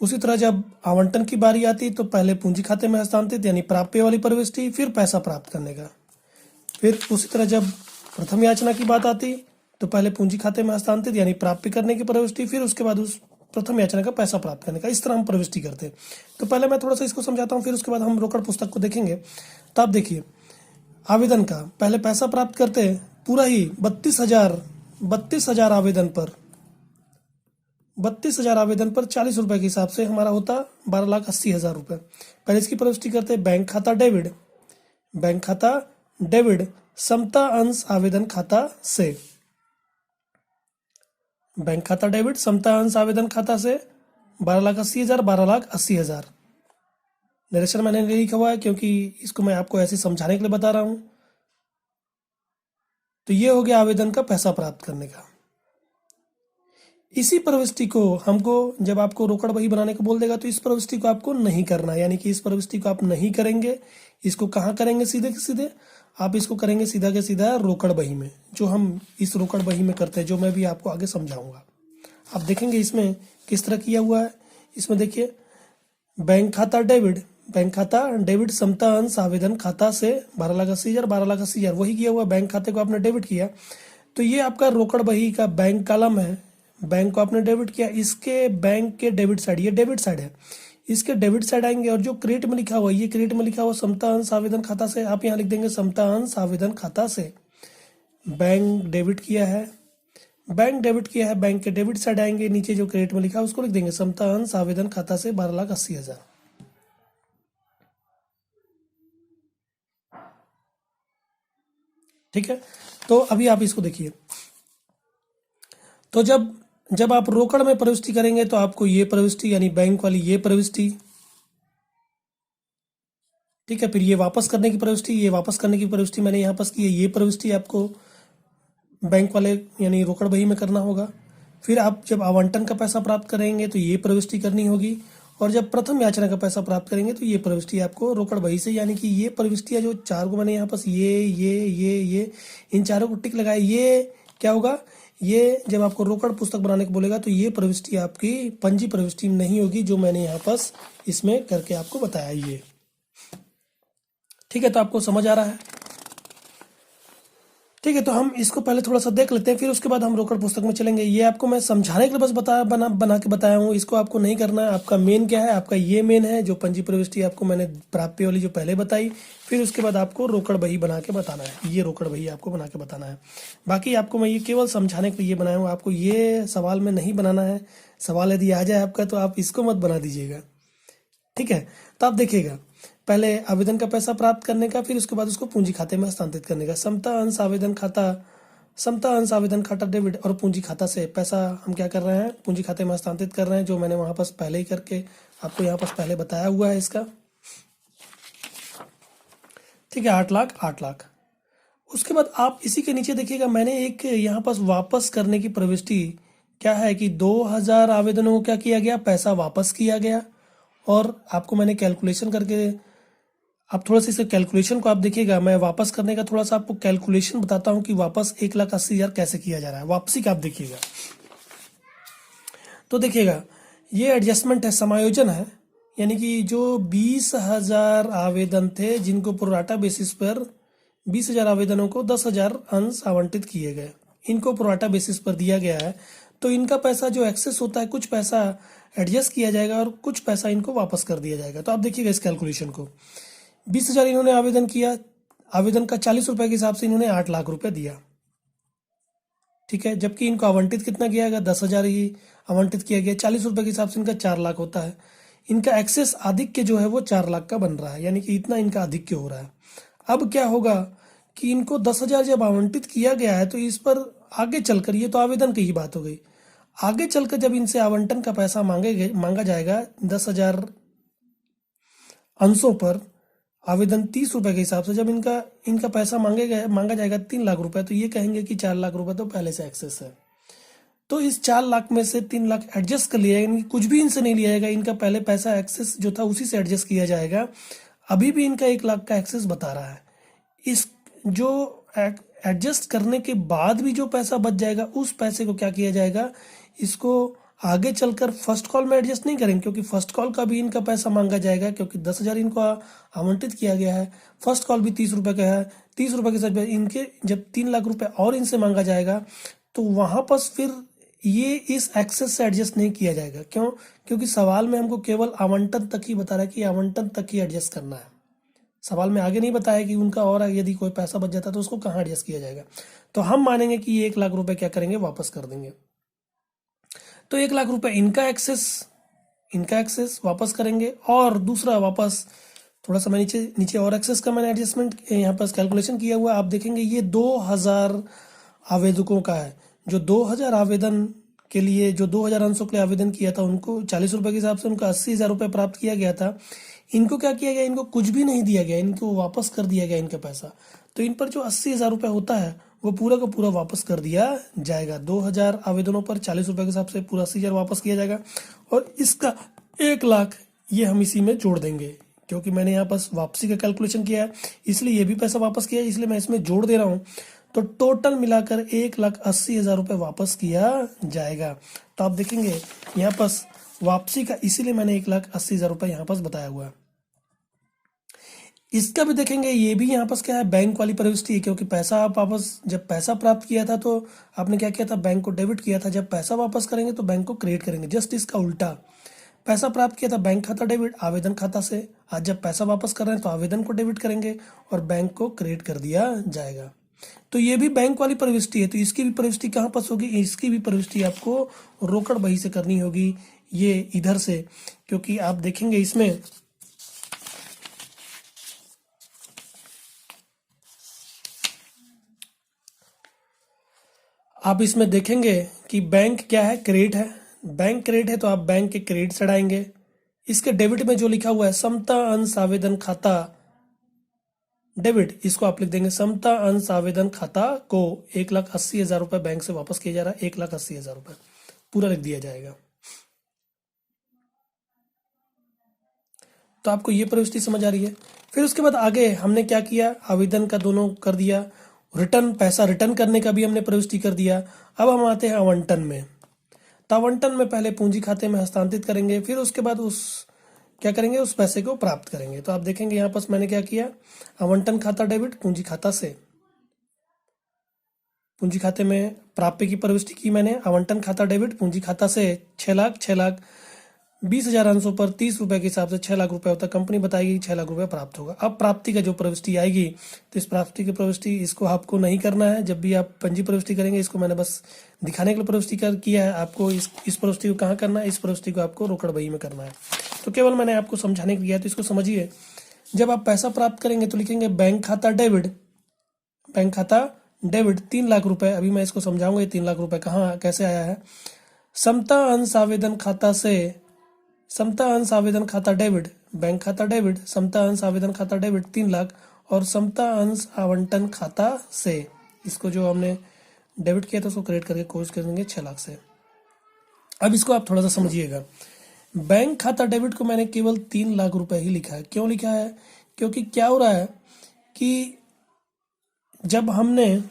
उसी तरह जब आवंटन की बारी आती तो पहले पूंजी खाते में हस्तांतरित यानी प्राप्य वाली प्रविष्टि, फिर पैसा प्राप्त करने का। फिर उसी तरह जब प्रथम याचना की बात आती तो पहले पूंजी खाते में हस्तांतरित यानी प्राप्य करने की प्रविष्टि, फिर उसके बाद उस प्रथम याचना का पैसा प्राप्त करने का। इस तरह हम प्रविष्टि करते हैं। तो पहले मैं थोड़ा सा इसको समझाता हूँ, फिर उसके बाद हम रोकड़ पुस्तक को देखेंगे। तो आप देखिए, आवेदन का पहले पैसा प्राप्त करते हैं पूरा ही 32,000 आवेदन पर 40 रुपए के हिसाब से हमारा होता 12,80,000 रुपए। पहले इसकी प्रविष्टि करते हैं बैंक खाता डेबिट समता अंश आवेदन खाता से। बैंक खाता डेबिट, समता अंश आवेदन खाता से 12,80,000, 12,80,000। नरेशन मैंने नहीं लिखा हुआ है क्योंकि इसको मैं आपको ऐसे समझाने के लिए बता रहा हूं। तो ये हो गया आवेदन का पैसा प्राप्त करने का। इसी प्रविष्टि को हमको जब आपको रोकड़ बही बनाने को बोल देगा तो इस प्रविष्टि को आपको नहीं करना है, यानी कि इस प्रविष्टि को आप नहीं करेंगे। इसको कहाँ करेंगे? सीधे के सीधे आप इसको करेंगे सीधा के सीधा रोकड़ बही में, जो हम इस रोकड़ बही में करते हैं, जो मैं भी आपको आगे समझाऊंगा। आप देखेंगे इसमें किस तरह किया हुआ है। इसमें देखिए, बैंक खाता डेबिट, बैंक खाता डेबिट समता अंश आवेदन खाता से 12,80,000, 12,80,000 वही किया हुआ। बैंक खाते को आपने डेबिट किया तो ये आपका रोकड़ बही का बैंक कॉलम है। बैंक को आपने डेबिट किया, इसके बैंक के डेबिट साइड, ये डेबिट साइड है, इसके डेबिट साइड आएंगे। और जो क्रेडिट में लिखा हुआ है, ये क्रेडिट में लिखा हुआ समता अंश आवेदन खाता से, आप यहाँ लिख देंगे समता अंश आवेदन खाता से बैंक डेबिट किया है। बैंक डेबिट किया है, बैंक के डेबिट साइड आएंगे, नीचे जो क्रेडिट में लिखा है उसको लिख देंगे समता अंश आवेदन खाता से 12,80,000। ठीक है, तो अभी आप इसको देखिए। तो जब आप रोकड़ में प्रविष्टि करेंगे तो आपको ये प्रविष्टि यानी बैंक वाली ये प्रविष्टि, ठीक है, फिर ये वापस करने की प्रविष्टि, ये वापस करने की प्रविष्टि मैंने यहाँ पास की है, ये प्रविष्टि आपको बैंक वाले यानी रोकड़ बही में करना होगा। फिर आप जब आवंटन का पैसा प्राप्त करेंगे तो ये प्रविष्टि करनी होगी, और जब प्रथम याचना का पैसा प्राप्त करेंगे तो ये प्रविष्टि आपको रोकड़ बही से, यानी कि ये प्रविष्टियाँ जो चार को मैंने यहाँ पास ये इन चारों को टिक लगाए, ये क्या होगा? ये जब आपको रोकड़ पुस्तक बनाने को बोलेगा तो ये प्रविष्टि आपकी पंजी प्रविष्टि नहीं होगी, जो मैंने यहाँ पास इसमें करके आपको बताया ये। ठीक है, तो आपको समझ आ रहा है? ठीक है, तो हम इसको पहले थोड़ा सा देख लेते हैं, फिर उसके बाद हम रोकड़ पुस्तक में चलेंगे। ये आपको मैं समझाने के लिए बस बना के बताया हूँ, इसको आपको नहीं करना है। आपका मेन क्या है? आपका ये मेन है, जो पंजी प्रविष्टि आपको मैंने प्राप्ति वाली जो पहले बताई, फिर उसके बाद आपको रोकड़ बही बना के बताना है। ये रोकड़ बही आपको बना के बताना है। बाकी आपको मैं ये केवल समझाने के लिए बनाया हूँ, आपको ये सवाल में नहीं बनाना है। सवाल यदि आ जाए आपका तो आप इसको मत बना दीजिएगा। ठीक है, तो आप देखिएगा, पहले आवेदन का पैसा प्राप्त करने का, फिर उसके बाद उसको पूंजी खाते में हस्तांतरित करने का। समता अंश आवेदन खाता, समता अंश आवेदन खाता डेबिट और पूंजी खाता से पैसा हम क्या कर रहे हैं? पूंजी खाते में हस्तांतरित कर रहे हैं, जो मैंने वहां पास पहले ही करके आपको यहाँ पास पहले बताया हुआ है इसका। ठीक है, 8 लाख 8 लाख। उसके बाद आप इसी के नीचे देखिएगा, मैंने एक यहाँ पास वापस करने की प्रविष्टि क्या है कि 2,000 आवेदनों को क्या किया गया? पैसा वापस किया गया। और आपको मैंने कैलकुलेशन करके, आप थोड़ा सा इसे कैलकुलेशन को आप देखिएगा, मैं वापस करने का थोड़ा सा आपको कैलकुलेशन बताता हूं कि वापस 1,80,000 कैसे किया जा रहा है। वापसी का आप देखिएगा, तो देखिएगा ये एडजस्टमेंट है, समायोजन है, यानी कि जो 20,000 आवेदन थे जिनको प्रोराटा बेसिस पर 20,000 आवेदनों को 10,000 अंश आवंटित किए गए, इनको प्रोराटा बेसिस पर दिया गया है। तो इनका पैसा जो एक्सेस होता है, कुछ पैसा एडजस्ट किया जाएगा और कुछ पैसा इनको वापस कर दिया जाएगा। तो आप देखिएगा इस कैलकुलेशन को, 20,000 इन्होंने आवेदन किया, आवेदन का 40 रुपए के हिसाब से इन्होंने 8 लाख रुपए दिया। ठीक है, जबकि इनको आवंटित कितना किया गया? 10,000 ही आवंटित किया गया। 40 रुपए के हिसाब से इनका 4 लाख होता है। इनका एक्सेस आधिक्य जो है वो 4 लाख का बन रहा है, यानी कि इतना इनका आधिक्य हो रहा है। अब क्या होगा कि इनको 10,000 जब आवंटित किया गया है तो इस पर आगे चलकर, ये तो आवेदन की ही बात हो गई, आगे चलकर जब इनसे आवंटन का पैसा मांगा जाएगा 10,000 अंशों पर, आवेदन 30 रुपए के हिसाब से जब इनका पैसा मांगा जाएगा 3 लाख रुपए, तो ये कहेंगे कि 4 लाख रुपए तो पहले से एक्सेस है। तो इस 4 लाख में से 3 लाख एडजस्ट कर लिया जाएगा, यानी कुछ भी इनसे नहीं लिया जाएगा, इनका पहले पैसा एक्सेस जो था उसी से एडजस्ट किया जाएगा। अभी भी इनका 1 लाख का एक्सेस बता रहा है। इस जो एडजस्ट करने के बाद भी जो पैसा बच जाएगा, उस पैसे को क्या किया जाएगा? इसको आगे चलकर फर्स्ट कॉल में एडजस्ट नहीं करेंगे, क्योंकि फर्स्ट कॉल का भी इनका पैसा मांगा जाएगा, क्योंकि 10,000 इनको आवंटित किया गया है। फर्स्ट कॉल भी 30 रुपए का है, 30 रुपए के साथ इनके जब 3 लाख रुपए और इनसे मांगा जाएगा तो वहां पर फिर ये इस एक्सेस से एडजस्ट नहीं किया जाएगा। क्यों? क्योंकि सवाल में हमको केवल आवंटन तक ही बता रहा है कि आवंटन तक ही एडजस्ट करना है। सवाल में आगे नहीं बताया कि उनका और यदि कोई पैसा बच जाता तो उसको कहाँ एडजस्ट किया जाएगा। तो हम मानेंगे कि ये 1 लाख रुपए क्या करेंगे? वापस कर देंगे। तो 1 लाख रुपए इनका एक्सेस वापस करेंगे, और दूसरा वापस थोड़ा सा मैं नीचे और एक्सेस का मैंने एडजस्टमेंट यहाँ पर कैलकुलेशन किया हुआ, आप देखेंगे ये 2,000 आवेदकों का है। जो 2,000 आवेदन के लिए जो 2,000 अंशों के लिए आवेदन किया था उनको 40 रुपये के हिसाब से उनको 80,000 रुपये प्राप्त किया गया था। इनको क्या किया गया, इनको कुछ भी नहीं दिया गया, इनको वापस कर दिया गया इनका पैसा। तो इन पर जो 80,000 रुपये होता है वो पूरा का पूरा वापस कर दिया जाएगा। 2,000 आवेदनों पर 40 रुपये के हिसाब से पूरा 80,000 वापस किया जाएगा। और इसका 1 लाख ये हम इसी में जोड़ देंगे, क्योंकि मैंने यहाँ पर वापसी का कैलकुलेशन किया है इसलिए ये भी पैसा वापस किया है, इसलिए मैं इसमें जोड़ दे रहा हूँ। तो टोटल मिलाकर 1,80,000 रुपये वापस किया जाएगा। तो आप देखेंगे यहाँ पर वापसी का, इसीलिए मैंने 1,80,000 रुपये यहाँ पर बताया हुआ है। इसका भी देखेंगे, ये भी यहाँ पर क्या है, बैंक वाली प्रविष्टि है, क्योंकि पैसा आप वापस, जब पैसा प्राप्त किया था तो आपने क्या किया था, बैंक को डेबिट किया था। जब पैसा वापस करेंगे तो बैंक को क्रेडिट करेंगे। जस्ट इसका उल्टा, पैसा प्राप्त किया था बैंक खाता डेबिट आवेदन खाता से, आज जब पैसा वापस कर रहे हैं तो आवेदन को डेबिट करेंगे और बैंक को क्रेडिट कर दिया जाएगा। तो ये भी बैंक वाली प्रविष्टि है। तो इसकी भी प्रविष्टि कहाँ पर होगी, इसकी भी प्रविष्टि आपको रोकड़ बही से करनी होगी, ये इधर से, क्योंकि आप देखेंगे इसमें आप इसमें देखेंगे कि बैंक क्या है, क्रेडिट है। बैंक क्रेडिट है तो आप बैंक के क्रेडिट चढ़ाएंगे। इसके डेबिट में जो लिखा हुआ है समता अंश आवेदन खाता डेबिट, इसको आप लिख देंगे समता अंश आवेदन खाता को 1,80,000 रुपये बैंक से वापस किया जा रहा है। 1,80,000 रुपये पूरा लिख दिया जाएगा। तो आपको ये प्रविष्टि समझ आ रही है। फिर उसके बाद आगे हमने क्या किया, आवेदन का दोनों कर दिया, रिटर्न पैसा रिटर्न करने का भी हमने प्रविष्टि कर दिया। अब हम आते हैं आवंटन में। तो आवंटन में पहले पूंजी खाते में हस्तांतरित करेंगे, फिर उसके बाद क्या करेंगे, उस पैसे को प्राप्त करेंगे। तो आप देखेंगे यहाँ पर मैंने क्या किया, आवंटन खाता डेबिट पूंजी खाता से, पूंजी खाते में प्राप्य की प्रविष्टि की मैंने, आवंटन खाता डेबिट पूंजी खाता से 6,20,000 अंशों पर 30 रुपये के हिसाब से 6 लाख रुपए होता है। कंपनी बताएगी 6 लाख रुपए प्राप्त होगा। अब प्राप्ति का जो प्रविष्टि आएगी, तो इस प्राप्ति की प्रविष्टि इसको आपको नहीं करना है। जब भी आप पंजी प्रविष्टि करेंगे, इसको मैंने बस दिखाने के लिए प्रविष्टि किया है। आपको इस प्रविष्टि को कहाँ करना है, इस प्रविष्टि को आपको रोकड़ बही में करना है। तो केवल मैंने आपको समझाने के लिए, तो इसको समझिए। जब आप पैसा प्राप्त करेंगे तो लिखेंगे बैंक खाता डेबिट, बैंक खाता डेबिट 3 लाख रुपए। अभी मैं इसको समझाऊंगा ये 3 लाख रुपए कहाँ कैसे आया है। समता अंश आवेदन खाता से, समता अंश आवेदन खाता डेबिट बैंक खाता डेबिट, समता अंश आवेदन खाता डेबिट 3 लाख, और समता अंश आवंटन खाता से, इसको जो हमने डेबिट किया था उसको क्रेडिट करके कोशिश करेंगे 6 लाख से। अब इसको आप थोड़ा सा समझिएगा। बैंक खाता डेबिट को मैंने केवल 3 लाख रुपए ही लिखा है। क्यों लिखा है, क्योंकि क्या हो रहा है कि जब हमने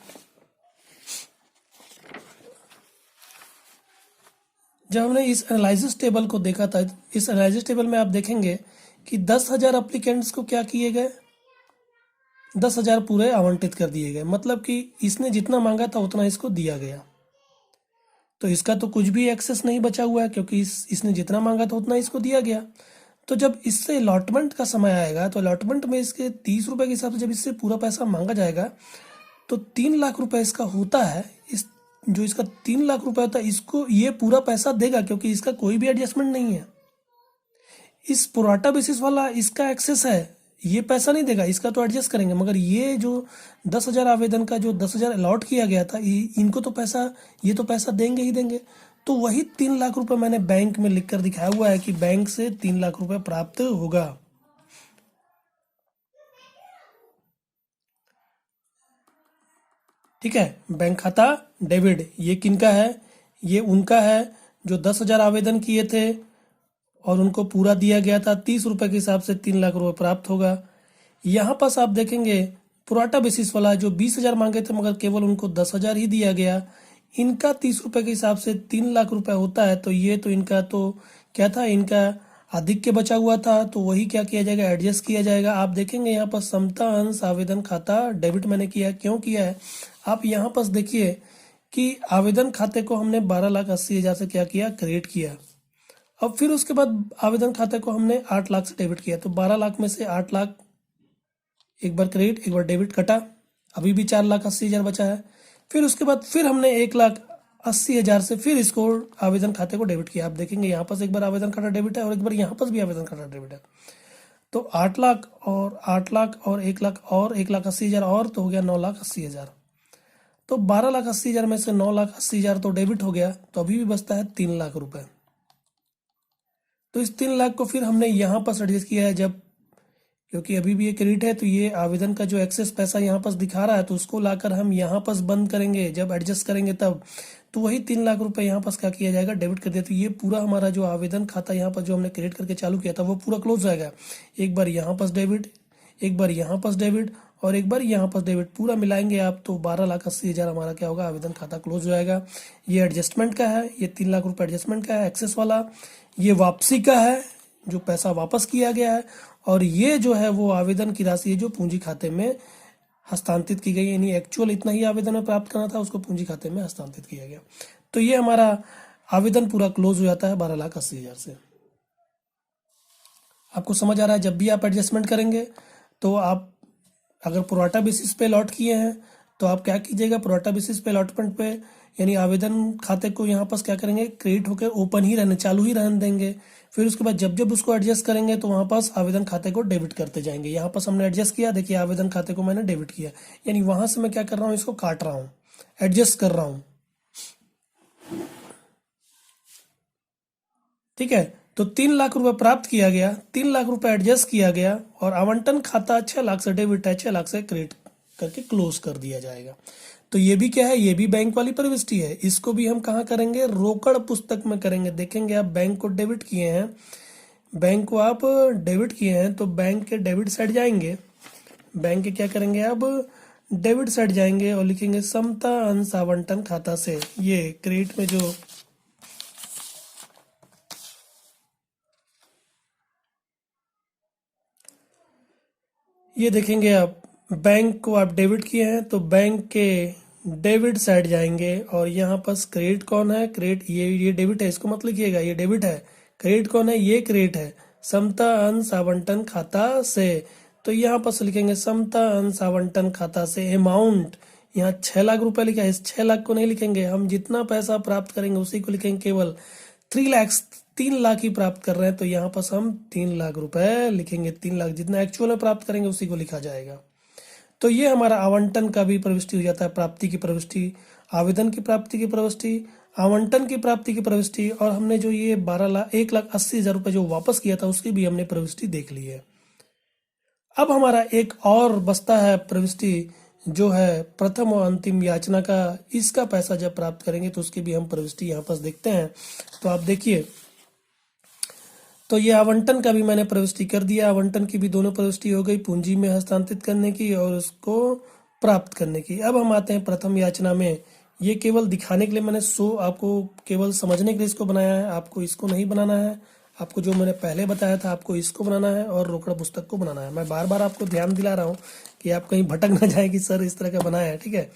इस एनालिसिस टेबल को देखा था, इस एनालिसिस टेबल में आप देखेंगे कि 10,000 एप्लीकेंट्स को क्या किए गए, 10,000 पूरे आवंटित कर दिए गए। मतलब कि इसने जितना मांगा था उतना इसको दिया गया। तो इसका तो कुछ भी एक्सेस नहीं बचा हुआ है, क्योंकि इसने जितना मांगा था उतना इसको दिया गया। तो जब इससे अलॉटमेंट का समय आएगा, तो अलॉटमेंट में इसके 30 रुपये के हिसाब से जब इससे पूरा पैसा मांगा जाएगा, तो 3 लाख रुपए इसका होता है। जो इसका 3 लाख रुपए होता है, इसको ये पूरा पैसा देगा, क्योंकि इसका कोई भी एडजस्टमेंट नहीं है। इस प्रोराटा बेसिस वाला इसका एक्सेस है, ये पैसा नहीं देगा, इसका तो एडजस्ट करेंगे। मगर ये जो 10,000 आवेदन का जो 10,000 अलॉट किया गया था, इनको तो पैसा, ये तो पैसा देंगे ही देंगे। तो वही 3 लाख रुपए मैंने बैंक में लिखकर दिखाया हुआ है कि बैंक से 3 लाख रुपए प्राप्त होगा। ठीक है, बैंक खाता डेबिट ये किनका है, ये उनका है जो 10,000 आवेदन किए थे और उनको पूरा दिया गया था। 30 रुपए के हिसाब से 3 लाख रुपए प्राप्त होगा। यहाँ पास आप देखेंगे प्रोराटा बेसिस वाला जो 20,000 मांगे थे, मगर केवल उनको 10,000 ही दिया गया। इनका 30 रुपए के हिसाब से 3 लाख रुपए होता है। तो ये तो इनका तो क्या था, इनका अधिक के बचा हुआ था, तो वही क्या किया जाएगा, एडजस्ट किया जाएगा। आप देखेंगे यहाँ पर समता अंश आवेदन खाता डेबिट मैंने किया, क्यों किया है, आप यहाँ पर देखिए कि आवेदन खाते को हमने 12,80,000 से क्या किया, क्रेडिट किया। अब फिर उसके बाद आवेदन खाते को हमने 8 लाख से डेबिट किया। तो 12 लाख में से 8 लाख एक बार क्रेडिट एक बार डेबिट कटा, अभी भी 4,80,000 बचा है। फिर उसके बाद फिर हमने 1,80,000 से फिर इसको आवेदन खाते को डेबिट किया। आप देखेंगे यहाँ पर एक बार आवेदन खाता डेबिट है और एक बार यहाँ पर भी आवेदन खाता डेबिट है। तो 8 लाख और 8 लाख और 1 लाख और 1,80,000 और, तो हो गया 9,80,000। तो 12,80,000 में से 9,80,000 तो डेबिट हो गया, तो अभी भी बचता है 3,00,000 रुपए। तो इस 3,00,000 को फिर हमने यहाँ पर एडजस्ट किया है, जब क्योंकि अभी भी ये क्रेडिट है तो ये आवेदन का जो एक्सेस पैसा यहाँ पर दिखा रहा है तो उसको लाकर हम यहाँ पर बंद करेंगे, जब एडजस्ट करेंगे तब तो वही 3,00,000 रुपए यहाँ पर क्या किया जाएगा, डेबिट कर दिया। तो ये पूरा हमारा जो आवेदन खाता यहाँ पर जो हमने क्रेडिट करके चालू किया था वो पूरा क्लोज हो जाएगा। एक बार यहाँ पर डेबिट, एक बार यहाँ पर डेबिट और एक बार यहाँ पर डेबिट, पूरा मिलाएंगे आप तो 12,80,000 हमारा क्या होगा, आवेदन खाता क्लोज हो जाएगा। ये एडजस्टमेंट का है, ये 3,00,000 रुपये एडजस्टमेंट का है एक्सेस वाला, ये वापसी का है जो पैसा वापस किया गया है, और ये जो है वो आवेदन की राशि है जो पूंजी खाते में हस्तांतरित की गई, यानी एक्चुअल इतना ही आवेदन में प्राप्त करना था उसको पूंजी खाते में हस्तांतरित किया गया। तो ये हमारा आवेदन पूरा क्लोज हो जाता है 12,80,000 से। आपको समझ आ रहा है? जब भी आप एडजस्टमेंट करेंगे तो आप अगर प्रोराटा बेसिस पे अलॉट किए हैं तो आप क्या कीजिएगा, प्रोराटा बेसिस पे अलॉटमेंट पे यानी आवेदन खाते को यहाँ पर क्या करेंगे, क्रेडिट होकर ओपन ही रहने, चालू ही रहने देंगे। फिर उसके बाद जब जब उसको एडजस्ट करेंगे तो वहाँ पास आवेदन खाते को डेबिट करते जाएंगे। यहाँ पास हमने एडजस्ट किया, देखिए आवेदन खाते को मैंने डेबिट किया, यानी वहां से मैं क्या कर रहा हूँ, इसको काट रहा हूँ, एडजस्ट कर रहा हूँ। ठीक है, तो 3,00,000 रुपए प्राप्त किया गया, 3,00,000 रुपए एडजस्ट किया गया और आवंटन खाता 6,00,000 से डेबिट है, 6,00,000 से क्रेडिट करके क्लोज कर दिया जाएगा। तो ये भी क्या है, ये भी बैंक वाली प्रविष्टि है। इसको भी हम कहाँ करेंगे, रोकड़ पुस्तक में करेंगे। देखेंगे आप बैंक को डेबिट किए हैं, बैंक को आप डेबिट किए हैं तो बैंक के डेबिट साइड जाएंगे, बैंक के क्या करेंगे, अब डेबिट साइड जाएंगे और लिखेंगे समता अंश आवंटन खाता से। ये क्रेडिट में जो ये देखेंगे आप बैंक को आप डेबिट किए हैं तो बैंक के डेबिट साइड जाएंगे और यहाँ पर क्रेडिट कौन है, क्रेडिट ये डेबिट है, इसको मत लिखिएगा, ये डेबिट है। क्रेडिट कौन है, ये क्रेडिट है, समता अंश आवंटन खाता से। तो यहाँ पर लिखेंगे समता अंश आवंटन खाता से अमाउंट, यहाँ 6,00,000 रुपए लिखा है, इस 6,00,000 को नहीं लिखेंगे हम, जितना पैसा प्राप्त करेंगे उसी को लिखेंगे, केवल 3,00,000 3,00,000 ही प्राप्त कर रहे हैं तो यहाँ पर हम 3,00,000 रुपए लिखेंगे। 3,00,000 जितना एक्चुअल में प्राप्त करेंगे उसी को लिखा जाएगा। तो ये हमारा आवंटन का भी प्रविष्टि हो जाता है, प्राप्ति की प्रविष्टि, आवेदन की प्राप्ति की प्रविष्टि, आवंटन की प्राप्ति की प्रविष्टि, और हमने जो ये 1,80,000 रुपए जो वापस किया था उसकी भी हमने प्रविष्टि देख ली है। अब हमारा एक और बचता है प्रविष्टि जो है प्रथम और अंतिम याचना का। इसका पैसा जब प्राप्त करेंगे तो उसकी भी हम प्रविष्टि यहाँ पर देखते हैं। तो आप देखिए, तो ये आवंटन का भी मैंने प्रविष्टि कर दिया, आवंटन की भी दोनों प्रविष्टि हो गई, पूंजी में हस्तांतरित करने की और उसको प्राप्त करने की। अब हम आते हैं प्रथम याचना में। ये केवल दिखाने के लिए मैंने आपको केवल समझने के लिए इसको बनाया है, आपको इसको नहीं बनाना है। आपको जो मैंने पहले बताया था आपको इसको बनाना है और रोकड़ पुस्तक को बनाना है। मैं बार बार आपको ध्यान दिला रहा हूँ कि आप कहीं भटक ना जाए कि सर इस तरह का बनाया है। ठीक है,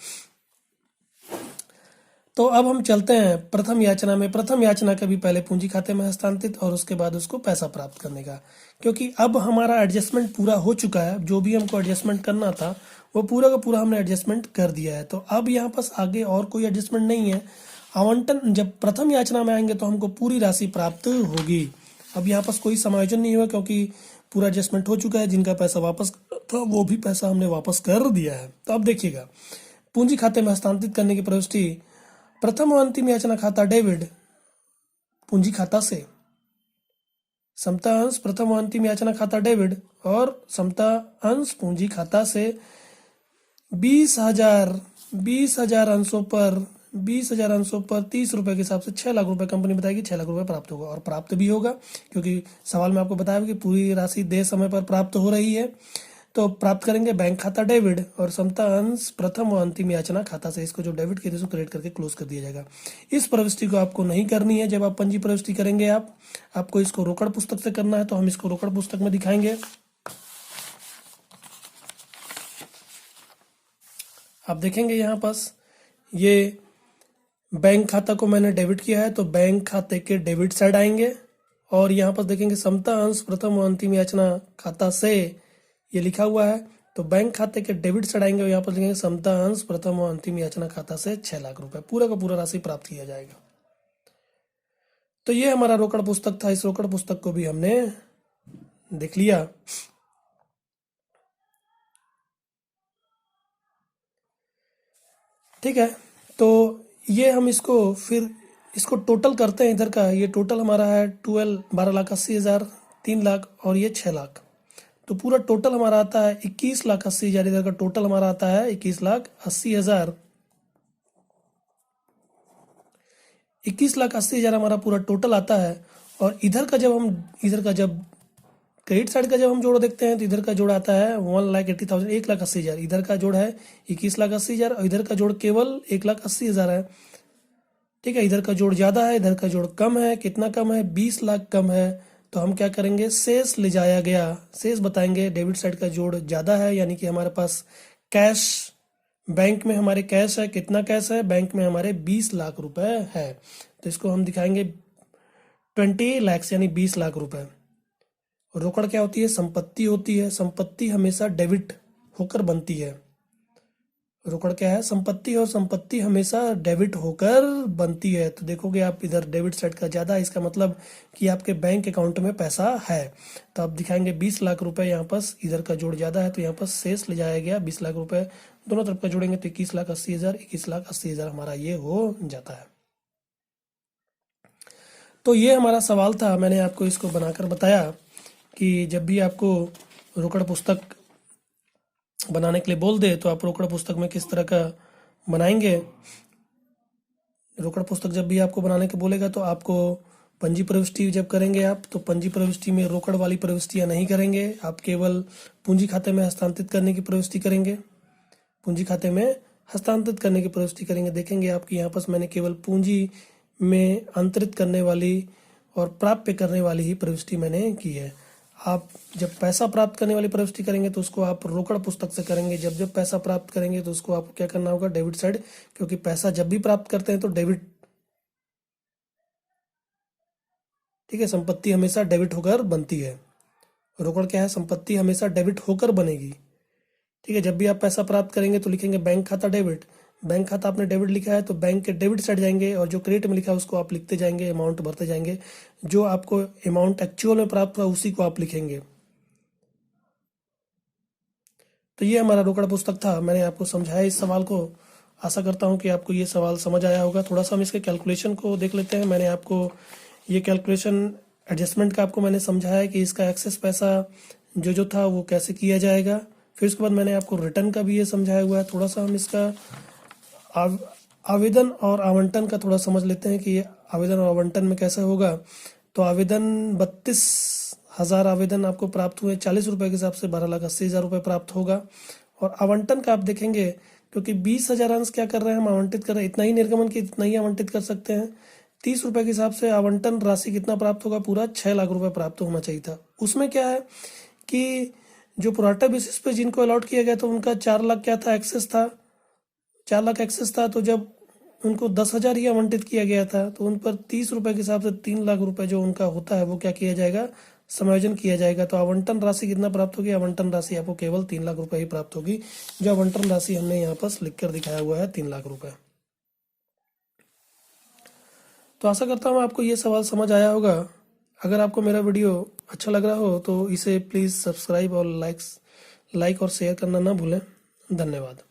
तो अब हम चलते हैं प्रथम याचना में। प्रथम याचना का भी पहले पूंजी खाते में हस्तांतरित और उसके बाद उसको पैसा प्राप्त करने का, क्योंकि अब हमारा एडजस्टमेंट पूरा हो चुका है। जो भी हमको एडजस्टमेंट करना था वो पूरा का पूरा हमने एडजस्टमेंट कर दिया है। तो अब यहाँ पास आगे और कोई एडजस्टमेंट नहीं है। आवंटन जब प्रथम याचना में आएंगे तो हमको पूरी राशि प्राप्त होगी। अब यहाँ पास कोई समायोजन नहीं हुआ क्योंकि पूरा एडजस्टमेंट हो चुका है। जिनका पैसा वापस था वो भी पैसा हमने वापस कर दिया है। तो अब देखिएगा, पूंजी खाते में हस्तांतरित करने की प्रविष्टि, प्रथम और अंतिम याचना खाता डेबिट पूंजी खाता से, समता अंश प्रथम और अंतिम याचना खाता डेबिट और समता अंश पूंजी खाता से 20,000 अंशों पर 30 रुपए के हिसाब से 6,00,000 रुपए कंपनी बताएगी 6,00,000 रुपए प्राप्त होगा, और प्राप्त भी होगा क्योंकि सवाल में आपको बताया कि पूरी राशि देय समय पर प्राप्त हो रही है। तो प्राप्त करेंगे बैंक खाता डेबिट और समता अंश प्रथम और अंतिम याचना खाता से। इसको जो डेबिट किए थे उसको क्रेडिट करके क्लोज कर दिया जाएगा। इस प्रविष्टि को आपको नहीं करनी है। जब आप पंजी प्रविष्टि करेंगे आपको इसको रोकड़ पुस्तक से करना है, तो हम इसको रोकड़ पुस्तक में दिखाएंगे। आप देखेंगे यहाँ पास ये बैंक खाता को मैंने डेबिट किया है तो बैंक खाते के डेबिट साइड आएंगे और यहाँ पर देखेंगे समता अंश प्रथम और अंतिम याचना खाता से ये लिखा हुआ है, तो बैंक खाते के डेबिट साइड आएंगे और यहाँ पर लिखेंगे समता अंश प्रथम और अंतिम याचना खाता से 6,00,000 रुपए पूरा का पूरा राशि प्राप्त किया जाएगा। तो ये हमारा रोकड़ पुस्तक था। इस रोकड़ पुस्तक को भी हमने देख लिया। ठीक है। तो ये हम इसको फिर इसको टोटल करते हैं। इधर का ये टोटल हमारा है 12,80,000, 3 लाख और ये 6 लाख। तो पूरा टोटल हमारा आता है 21,80,000। इधर का टोटल हमारा आता है 21,80,000। 21,80,000 हमारा पूरा टोटल आता है। और इधर का जब क्रेडिट साइड का जब हम जोड़ देखते हैं तो इधर का जोड़ आता है 1,80,000, 1,80,000। इधर का जोड़ है 21,80,000 और इधर का जोड़ केवल 1,80,000 है। ठीक है, इधर का जोड़ ज़्यादा है, इधर का जोड़ कम है। कितना कम है? 20 लाख कम है। तो हम क्या करेंगे? शेष ले जाया गया, शेष बताएंगे। डेबिट साइड का जोड़ ज़्यादा है, यानी कि हमारे पास कैश, बैंक में हमारे कैश है। कितना कैश है? बैंक में हमारे 20 लाख रुपए है। तो इसको हम दिखाएंगे 20 लैक्स, यानी 20 लाख रुपए। रोकड़ क्या होती है? संपत्ति होती है। संपत्ति हमेशा डेबिट होकर बनती है। रोकड़ क्या है? संपत्ति, और संपत्ति हमेशा डेबिट होकर बनती है। तो देखोगे आप इधर डेबिट साइड का ज़्यादा है, इसका मतलब कि आपके बैंक अकाउंट में पैसा है। तो आप दिखाएंगे 20 लाख रुपए। यहाँ पर इधर का जोड़ ज़्यादा है तो यहाँ पर शेष ले जाया गया 20 लाख रुपए। दोनों तरफ का जोड़ेंगे तो 21,80,000, 21,80,000 हमारा ये हो जाता है। तो ये हमारा सवाल था, मैंने आपको इसको बनाकर बताया कि जब भी आपको रोकड़ पुस्तक बनाने के लिए बोल दे तो आप रोकड़ पुस्तक में किस तरह का बनाएंगे। रोकड़ पुस्तक जब भी आपको बनाने के बोलेगा तो आपको पंजी प्रविष्टि जब करेंगे आप, तो पंजी प्रविष्टि में रोकड़ वाली प्रविष्टियां नहीं करेंगे। आप केवल पूंजी खाते में हस्तांतरित करने की प्रविष्टि करेंगे। पूंजी खाते में हस्तांतरित करने की प्रविष्टि करेंगे। देखेंगे आपकी यहाँ पर मैंने केवल पूंजी में अंतरित करने वाली और प्राप्य करने वाली ही प्रविष्टि मैंने की है। आप जब पैसा प्राप्त करने वाली प्रविष्टि करेंगे तो उसको आप रोकड़ पुस्तक से करेंगे। जब पैसा प्राप्त करेंगे तो उसको आपको क्या करना होगा? डेबिट साइड, क्योंकि पैसा जब भी प्राप्त करते हैं तो डेबिट। ठीक है, संपत्ति हमेशा डेबिट होकर बनती है। रोकड़ क्या है? संपत्ति हमेशा डेबिट होकर बनेगी। ठीक है, जब भी आप पैसा प्राप्त करेंगे तो लिखेंगे बैंक खाता डेबिट। बैंक खाता आपने डेबिट लिखा है तो बैंक के डेबिट साइड जाएंगे और जो क्रेडिट में लिखा है उसको आप लिखते जाएंगे, अमाउंट भरते जाएंगे। जो आपको अमाउंट एक्चुअल में प्राप्त हुआ उसी को आप लिखेंगे। तो ये हमारा रोकड़ पुस्तक था, मैंने आपको समझाया इस सवाल को। आशा करता हूँ कि आपको ये सवाल समझ आया होगा। थोड़ा सा हम इसके कैलकुलेशन को देख लेते हैं। मैंने आपको ये कैलकुलेशन एडजस्टमेंट का आपको मैंने समझाया कि इसका एक्सेस पैसा जो था वो कैसे किया जाएगा। फिर उसके बाद मैंने आपको रिटर्न का भी ये समझाया हुआ है। थोड़ा सा हम इसका आवेदन और आवंटन का थोड़ा समझ लेते हैं कि ये आवेदन और आवंटन में कैसे होगा। तो आवेदन 32,000 आवेदन आपको प्राप्त हुए। 40 रुपये के हिसाब से 12,80,000 रुपये प्राप्त होगा। और आवंटन का आप देखेंगे, क्योंकि 20,000 अंश क्या कर रहे हैं हम? आवंटित कर रहे हैं। इतना ही निर्गमन की इतना ही आवंटित कर सकते हैं। 30 रुपये के हिसाब से आवंटन राशि कितना प्राप्त होगा? पूरा 6 लाख रुपये प्राप्त होना चाहिए था। उसमें क्या है कि जो प्रोराटा बेसिस पे जिनको अलॉट किया गया था उनका 4 लाख क्या था? एक्सेस था। 4 लाख एक्सेस था। तो जब उनको 10,000 ही आवंटित किया गया था तो उन पर 30 रुपये के हिसाब से 3 लाख रुपए जो उनका होता है वो क्या किया जाएगा? समायोजन किया जाएगा। तो आवंटन राशि कितना प्राप्त होगी? आवंटन राशि आपको केवल 3 लाख रुपए ही प्राप्त होगी। जो आवंटन राशि हमने यहाँ पर लिख कर दिखाया हुआ है 3 लाख रुपए। तो आशा करता हूँ आपको ये सवाल समझ आया होगा। अगर आपको मेरा वीडियो अच्छा लग रहा हो तो इसे प्लीज़ सब्सक्राइब और लाइक और शेयर करना ना भूलें। धन्यवाद।